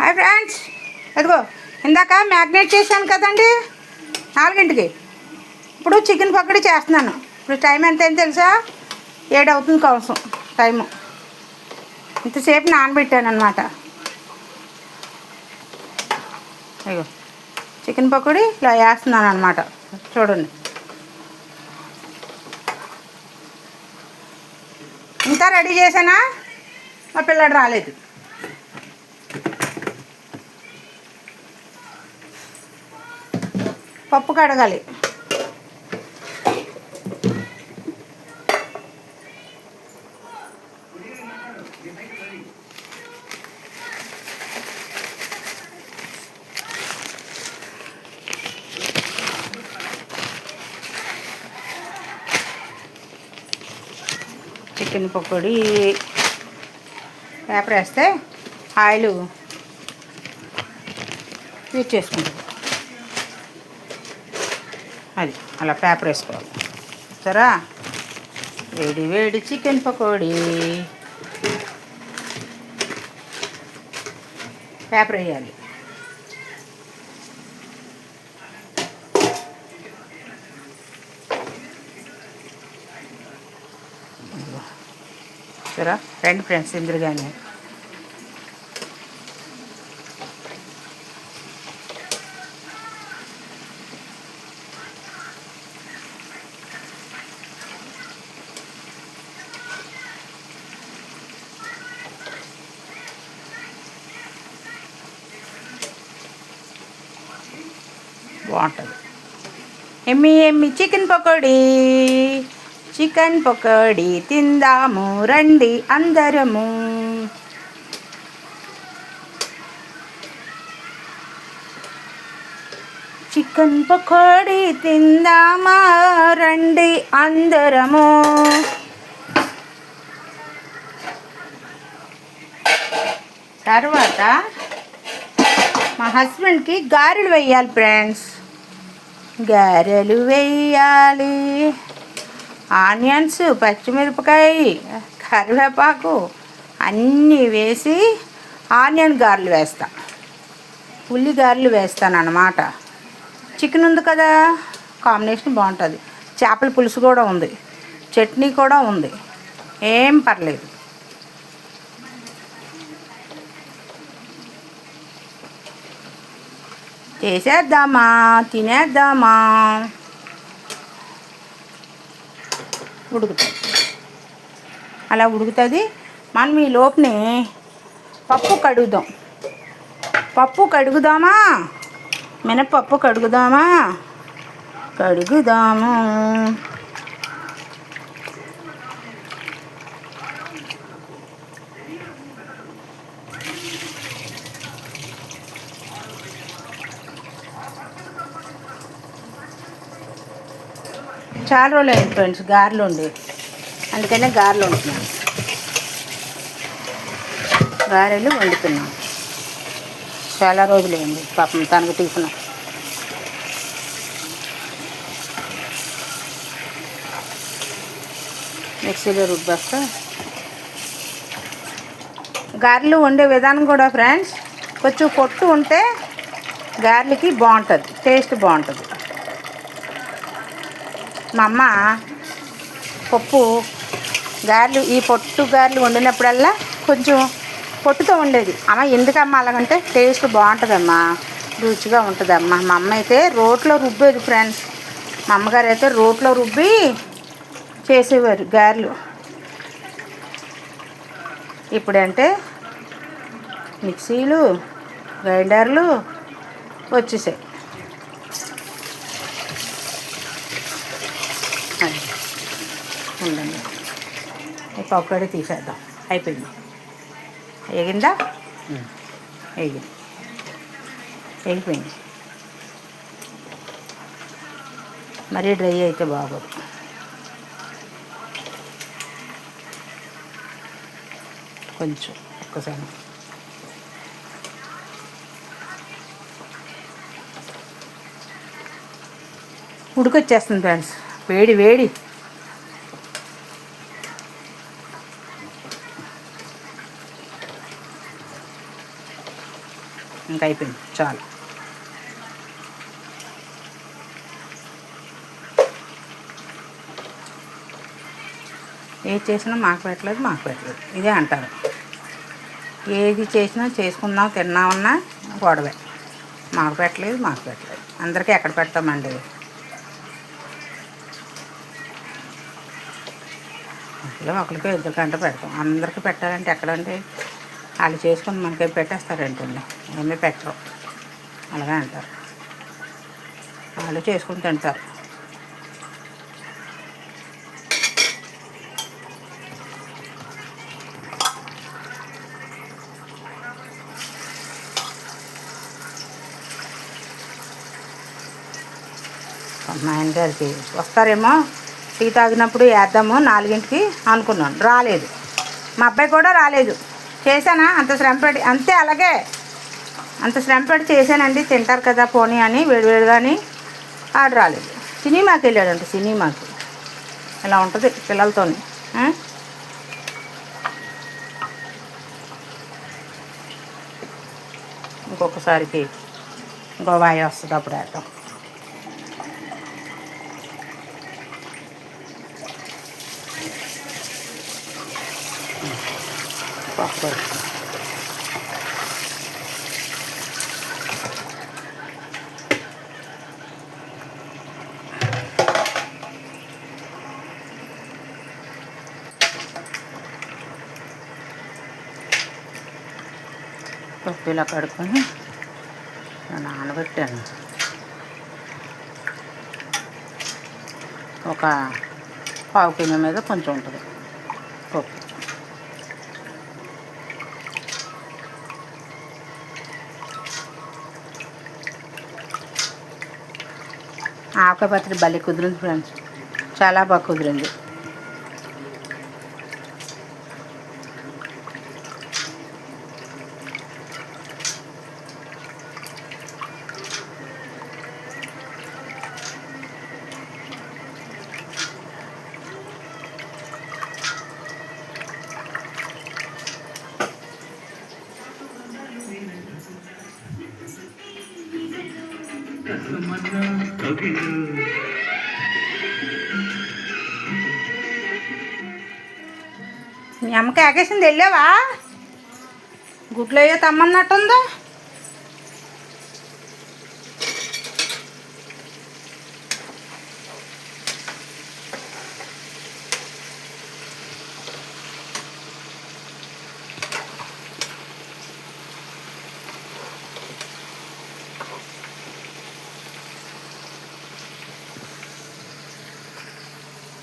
Hi friends, అదిగో ఇందాక magnet చేశాను కదండి 4ంటికి. ఇప్పుడు చికెన్ పకోడీ చేస్తున్నాను. ఇప్పుడు టైం ఎంత అయింది తెలుసా? 7 అవుతుంది కోసం టైము. ఇంతసేపు నానబెట్టాను అనమాట. అయ్యో చికెన్ పకోడీ ఇలా వేస్తున్నాను అనమాట. చూడండి, ఇంకా రెడీ చేశానా? మా పిల్లడు రాలేదు. పప్పు కడగాలి. చికెన్ పకోడీ పేపర్ వేస్తే ఆయిల్ యూజ్ చేసుకుంటాం. అది అలా పేపర్ వేసుకోవాలి. సరే, వేడి వేడి చికెన్ పకోడీ పేపర్ వేయాలి. సరే రండి ఫ్రెండ్స్, ఎదురుగానే బాగుంటుంది. ఎమ్మి చికెన్ పకోడీ, చికెన్ పకోడీ తిందాము రండి అందరము. చికెన్ పకోడీ తిందామా రండి అందరము. తర్వాత మా హస్బెండ్కి గారెలు వేయాలి ఫ్రెండ్స్. గారెలు వేయాలి. ఆనియన్స్, పచ్చిమిరపకాయ, కరివేపాకు అన్నీ వేసి ఆనియన్ గారెలు వేస్తా, ఉల్లి గారెలు వేస్తాను అన్నమాట. చికెన్ ఉంది కదా, కాంబినేషన్ బాగుంటుంది. చేపల పులుసు కూడా ఉంది, చట్నీ కూడా ఉంది, ఏం పర్లేదు. చేసేద్దామా, తినేద్దామా. ఉడుకుతుంది, అలా ఉడుకుతుంది. మనం ఈ లోపుని పప్పు కడుగుదామా, మినపప్పు కడుగుదాము. చాలా రోజులు అయింది ఫ్రెండ్స్ గారెలు ఉండి, అందుకనే గారెలు వండుతున్నాను. గారెలు వండుతున్నాను. చాలా రోజులు అయింది పాపం తనకు టిఫిన్. మిక్సీలో రుబ్బేస్తా. గారెలు వండే విధానం కూడా ఫ్రెండ్స్ కొంచెం పొట్టు ఉంటే గారెలకి బాగుంటుంది, టేస్ట్ బాగుంటుంది. మా అమ్మ పప్పు గారెలు, ఈ పొట్టు గారెలు వండినప్పుడల్లా కొంచెం పొట్టుతో ఉండేది. అమ్మ ఎందుకమ్మా అలాగంటే టేస్ట్ బాగుంటుందమ్మా, రుచిగా ఉంటుందమ్మా. మా అమ్మ అయితే రోట్లో రుబ్బేది ఫ్రెండ్స్. మా అమ్మగారు అయితే రోట్లో రుబ్బి చేసేవారు గారెలు. ఇప్పుడంటే మిక్సీలు, గ్రైండర్లు వచ్చేసాయి. ఉండండి, ఈ పకోడీ తీసేద్దాం. అయిపోయింది. ఎగిందా? ఎగిపోయింది. మరీ డ్రై అయితే బాగోదు. కొంచెం ఒక్కసారి ఉడికొచ్చేస్తుంది ఫ్రెండ్స్. వేడి వేడి ఇంకా అయిపోయింది, చాలు. ఏది చేసినా మాకు పెట్టలేదు ఇదే అంటారు. ఏది చేసినా చేసుకుందాం తిన్నామన్నా గొడవే. మాకు పెట్టలేదు అందరికీ ఎక్కడ పెడతామండి. అసలు ఒకరికి ఇద్దరికంటే పెడతాం, అందరికీ పెట్టాలంటే ఎక్కడంటే వాళ్ళు చేసుకుని మనకి పెట్టేస్తారంటండి. ఏమీ పెట్టరు, అలాగే అంటారు. వాళ్ళు చేసుకుని తింటారు. మా ఆయన గారికి వస్తారేమో, టీ తాగినప్పుడు వేద్దాము 4ంటికి అనుకున్నాను, రాలేదు. మా అబ్బాయి కూడా రాలేదు. చేశానా అంత శ్రమపడి, అంతే అలాగే అంత శ్రమపడి చేశానండి, తింటారు కదా పోనీ అని వేడివేడిగాని. ఆడు రాలేదు. సినిమాకి వెళ్ళాడంట, సినిమాకి. ఇలా ఉంటుంది పిల్లలతో. ఇంకొకసారికి గోవాయి వస్తుంది, అప్పుడు వేద్దాం. పప్పు ఇలా కడుక్కొని నానబెట్టాను. ఒక పావు కిలో మీద కొంచెం ఉంటుంది పప్పు. ఆవకాయ పచ్చడి భలే కుదిరింది ఫ్రెండ్స్, చాలా బాగా కుదిరింది. మీ అమ్మకి ఆకేసింది, వెళ్ళావా? గుడ్లు అయ్యో తమ్మన్నట్టుందో.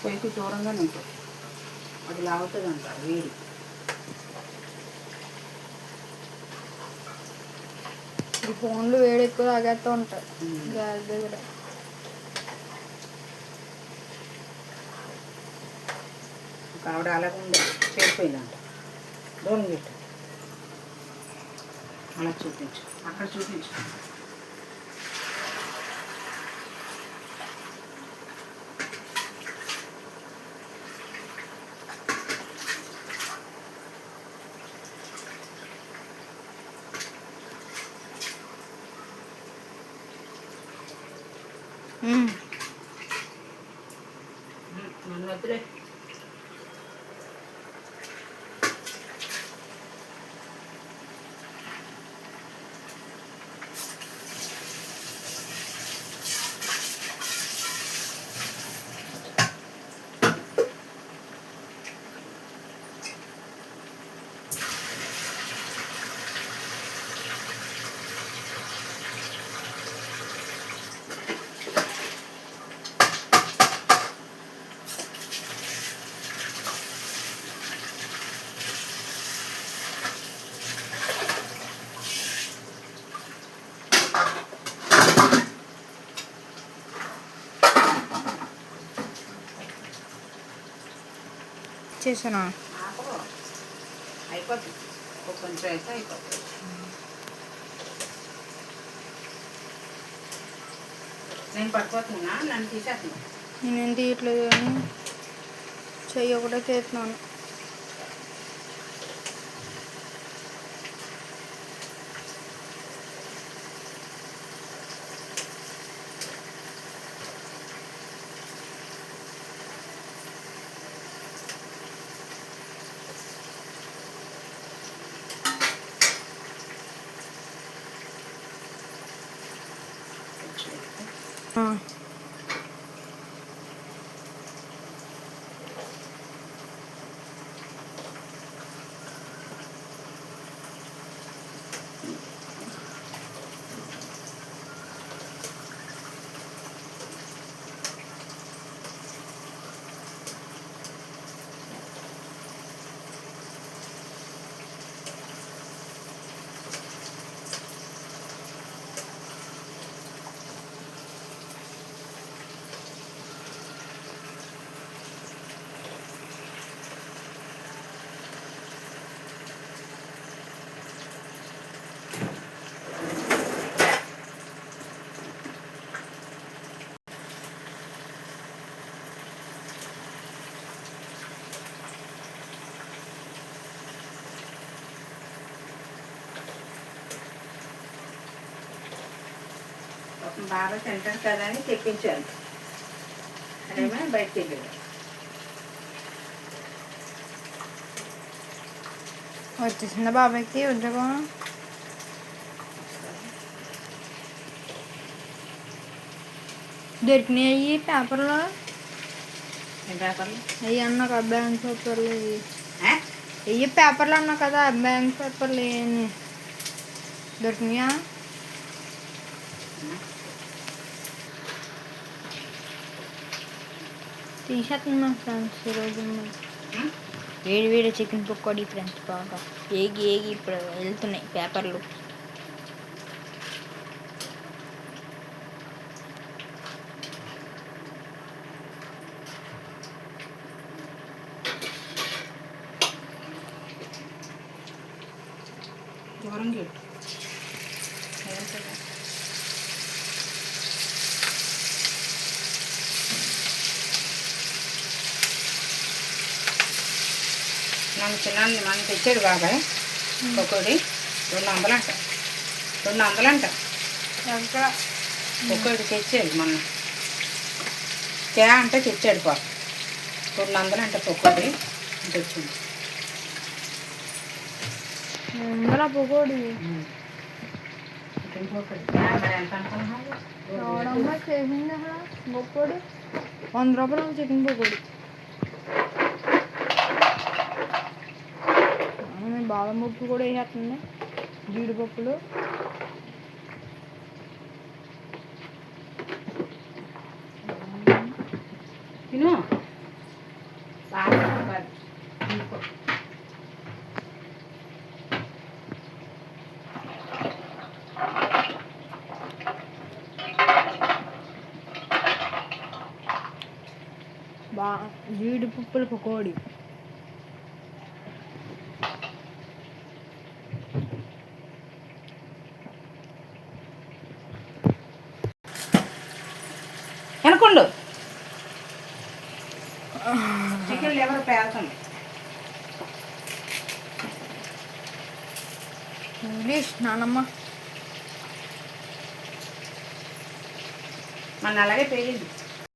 పొయ్యికి దూరంగా ఉంటుంది, అది లాగుతుంది అంట వేడి. ఈ ఫోన్లు వేడి ఎక్కువ తాగేస్తూ ఉంటాయి గ్యాస్ దగ్గర. ఒక ఆవిడ అలాగే ఉంది, చేరిపోయిందంట. దూరం పెట్టు, అలా చూపించు, అక్కడ చూపించు. నన్ను వద్దులే. చేసానా అయిపోతుంది, కొంచెం అయితే అయిపోతుంది. నేను పడిపోతున్నా, నన్ను తీసేస్తున్నా. నేనేం తీయట్లేదు కానీ చెయ్యి ఒకటే చేస్తున్నాను. బాగా తింటారు కదా అని తెప్పించాను. అదేమో బయటకు వెళ్ళాడు. వచ్చేసిందా బాబాయ్కి ఉద్యోగం? దొరికినాయి పేపర్లో? ఏం పేపర్లు? అవి అన్నా కదా బ్యాంక్ పేపర్లు. అయ్యి పేపర్లు అన్నా కదా బ్యాంక్ పేపర్లు ఏమి దొరికినాయా? తీసేస్తున్నా ఫ్రెండ్స్ ఈరోజు వేడి వేడి చికెన్ పకోడీ ఫ్రెండ్స్ బాగా ఏగి ఏగి ఇప్పుడు వెళ్తున్నాయి పేపర్లు. దూరం గేట్ నన్ను చిన్న మనం తెచ్చాడు బాబాయ్ పకోడీ 200 అంట. 200 అంట ఎక్కడ పకోడీ తెచ్చాడు మొన్న. అంటే తెచ్చాడు పాప. 200 అంట పకోడీ తెచ్చింది. ఉందరా పకోడీ చికెన్ పకోడీ ఎంత అనుకున్నావు? చూడమ్మా చేసింది అసలు పకోడీ 100 రూపాయలు చికెన్ పకోడీ. బాదం పప్పు కూడా వేసేస్తుంది, జీడిపప్పులు. తిను జీడిపప్పుల పకోడీ. అనుకోండు చికెన్ ఎవరు పేరుతుంది ఇంగ్లీష్ నానమ్మ మన అలాగే పేరింది.